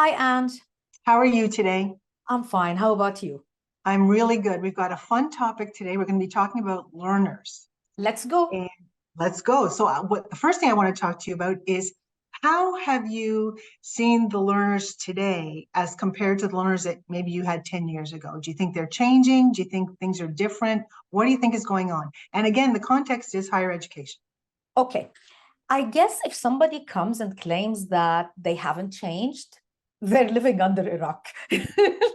Hi, and How are you today? I'm fine. How about you? I'm really good. We've got a fun topic today. We're going to be talking about learners. Let's go. And let's go. So, what the first thing I want to talk to you about is how have you seen the learners today as compared to the learners that maybe you had 10 years ago? Do you think they're changing? Do you think things are different? What do you think is going on? And again, the context is higher education. Okay. I guess if somebody comes and claims that they haven't changed, they're living under Iraq.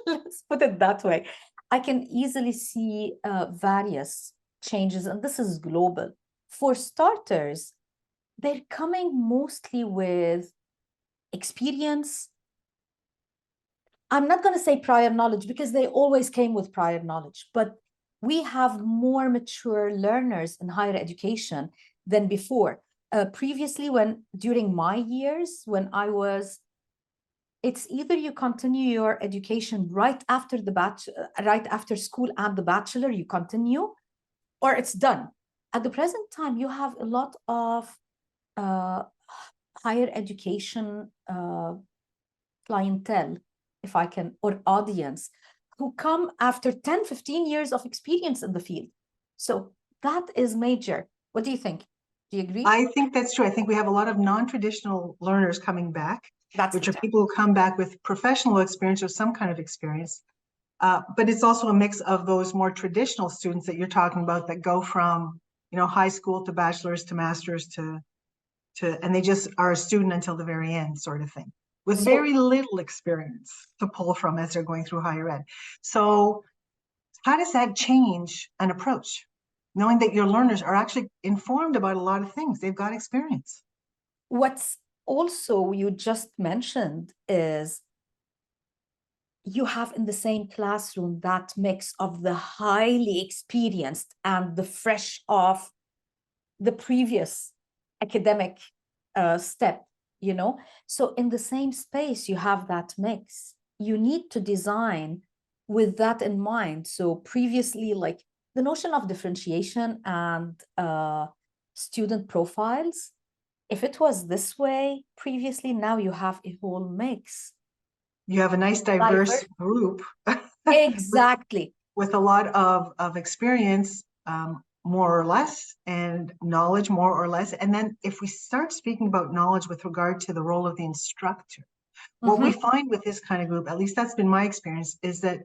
Let's put it that way. I can easily see various changes, and this is global. For starters, they're coming mostly with experience. I'm not going to say prior knowledge because they always came with prior knowledge, but we have more mature learners in higher education than before. Previously, when during my years, when I was, it's either you continue your education right after the right after school and the bachelor, you continue, or it's done. At the present time, you have a lot of uh, higher education clientele, if I can, or audience, who come after 10, 15 years of experience in the field. So that is major. What do you think? Do you agree? I think that's true. I think we have a lot of non-traditional learners coming back, That's the which are term. people who come back with professional experience or some kind of experience. But it's also a mix of those more traditional students that you're talking about that go from, high school to bachelor's to master's and they just are a student until the very end sort of thing, with So very little experience to pull from as they're going through higher ed. So how does that change an approach? Knowing that your learners are actually informed about a lot of things, they've got experience. what's also you just mentioned is you have in the same classroom that mix of the highly experienced and the fresh of the previous academic step, you know? So in the same space, you have that mix. You need to design with that in mind. So previously, like the notion of differentiation and student profiles, if it was this way previously, now you have a whole mix. You have a nice diverse Diverse. group with, Exactly. with a lot of experience, more or less, and knowledge more or less. And then if we start speaking about knowledge with regard to the role of the instructor, what we Mm-hmm. find with this kind of group, at least that's been my experience, is that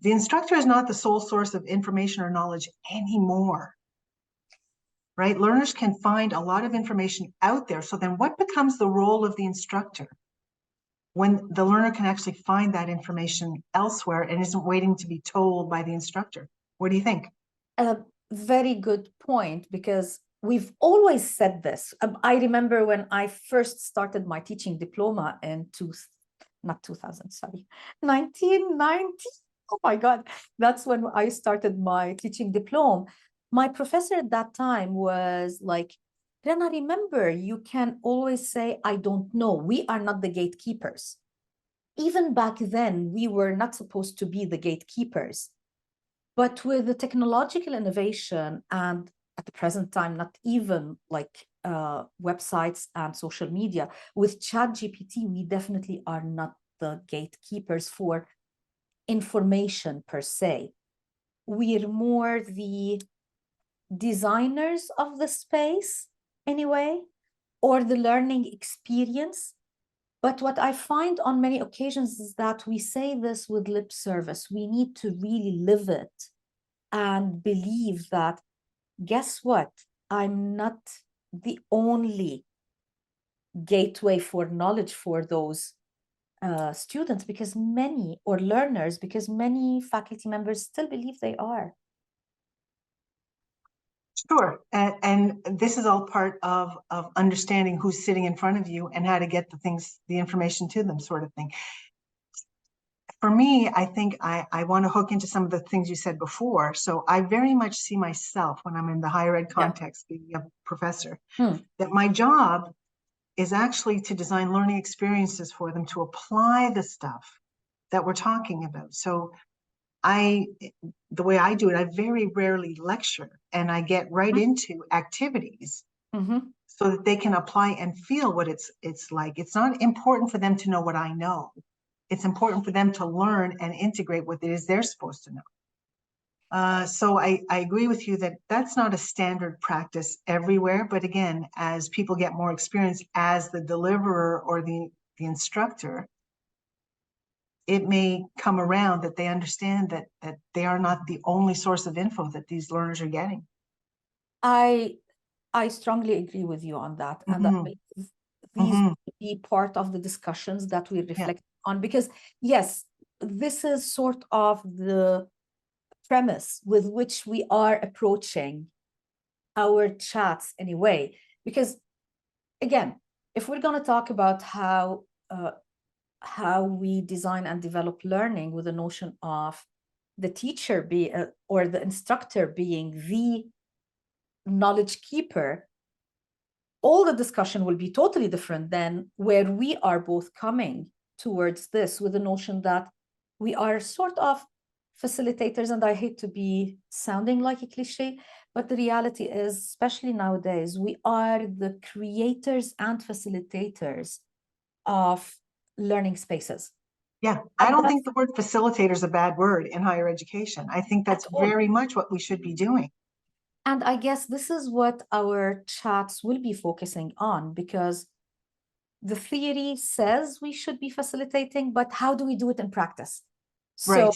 the instructor is not the sole source of information or knowledge anymore, right? Learners can find a lot of information out there. So then what becomes the role of the instructor when the learner can actually find that information elsewhere and isn't waiting to be told by the instructor? What do you think? A very good point, because we've always said this. I remember when I first started my teaching diploma in not 2000, sorry, 1990. Oh my God, that's when I started my teaching diploma. My professor at that time was like, Rana, remember, you can always say, I don't know. We are not the gatekeepers. Even back then, we were not supposed to be the gatekeepers. But with the technological innovation and at the present time, not even like websites and social media, with ChatGPT, we definitely are not the gatekeepers for information per se. We're more the designers of the space anyway, or the learning experience. But what I find on many occasions is that we say this with lip service. We need to really live it and believe that, guess what? I'm not the only gateway for knowledge for those students, because many, or learners, because many faculty members still believe they are. Sure. And this is all part of understanding who's sitting in front of you and how to get the information to them, sort of thing. For me, I think I want to hook into some of the things you said before. So I very much see myself when I'm in the higher ed Yeah. context, being a professor, Hmm. that my job is actually to design learning experiences for them to apply the stuff that we're talking about. So the way I do it, I very rarely lecture and I get right into activities Mm-hmm. so that they can apply and feel what it's like. It's not important for them to know what I know. It's important for them to learn and integrate what it is they're supposed to know. So I agree with you that that's not a standard practice everywhere. But again, as people get more experience as the deliverer or the instructor, it may come around that they understand that they are not the only source of info that these learners are getting. I strongly agree with you on that. And I believe these will be part of the discussions that we reflect on, because yes, this is sort of the premise with which we are approaching our chats anyway. Because again, if we're going to talk about how we design and develop learning with the notion of the teacher or the instructor being the knowledge keeper, all the discussion will be totally different than where we are both coming towards this with the notion that we are sort of facilitators. And I hate to be sounding like a cliche, but the reality is, especially nowadays, we are the creators and facilitators of learning spaces. Yeah, I don't think the word facilitator is a bad word in higher education. I think that's very much what we should be doing. And I guess this is what our chats will be focusing on, because the theory says we should be facilitating, but how do we do it in practice? So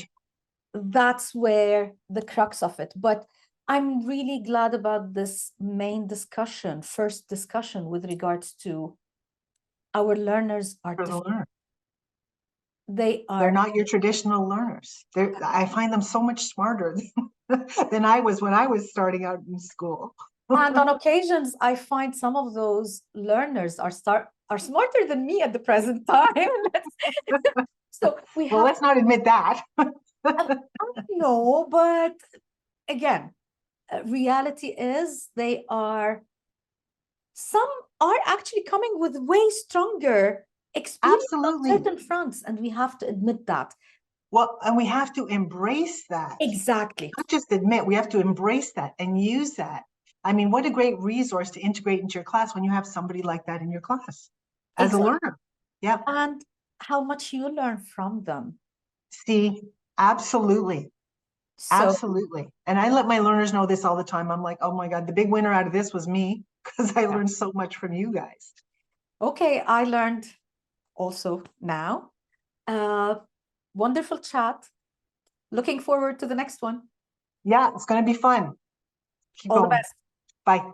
that's where the crux of it. But I'm really glad about this main discussion, first discussion with regards to our learners are different. They're not your traditional learners. I find them so much smarter than I was when I was starting out in school. And on occasions, I find some of those learners are smarter than me at the present time. So let's not admit that. No, but again, reality is some are actually coming with way stronger experience on certain fronts, and we have to admit that. Well, and we have to embrace that. Exactly. Not just admit, we have to embrace that and use that. I mean, what a great resource to integrate into your class when you have somebody like that in your class as a learner. Yeah. And how much you learn from them. See, absolutely. Absolutely. And I let my learners know this all the time. I'm like, oh my God, the big winner out of this was me, because I learned so much from you guys. Okay, I learned also now. Wonderful chat. Looking forward to the next one. Yeah, it's going to be fun. Keep All going. the best. Bye.